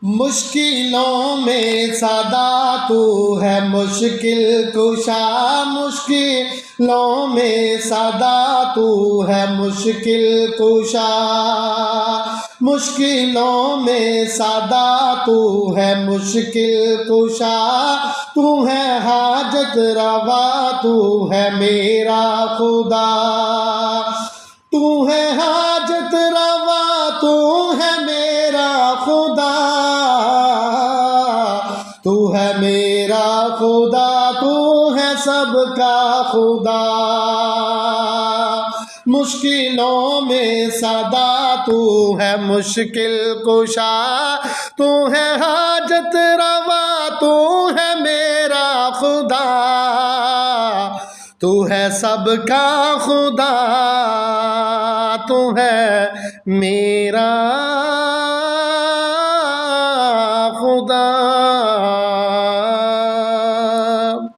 मुश्किलों में सदा तू है मुश्किल कुशा, मुश्किलों में सदा तू है मुश्किल कुशा, मुश्किलों में सदा तू है मुश्किल कुशा, तू है हाजत रवा, तू है मेरा खुदा, तू है हाजत रवा, तू है मेरा खुदा, तू है मेरा खुदा, तू है सबका खुदा। मुश्किलों में सदा तू है मुश्किल कुशा, तू है हाजत रवा, तू है मेरा खुदा, तू है सबका खुदा, तू है मेरा खुदा।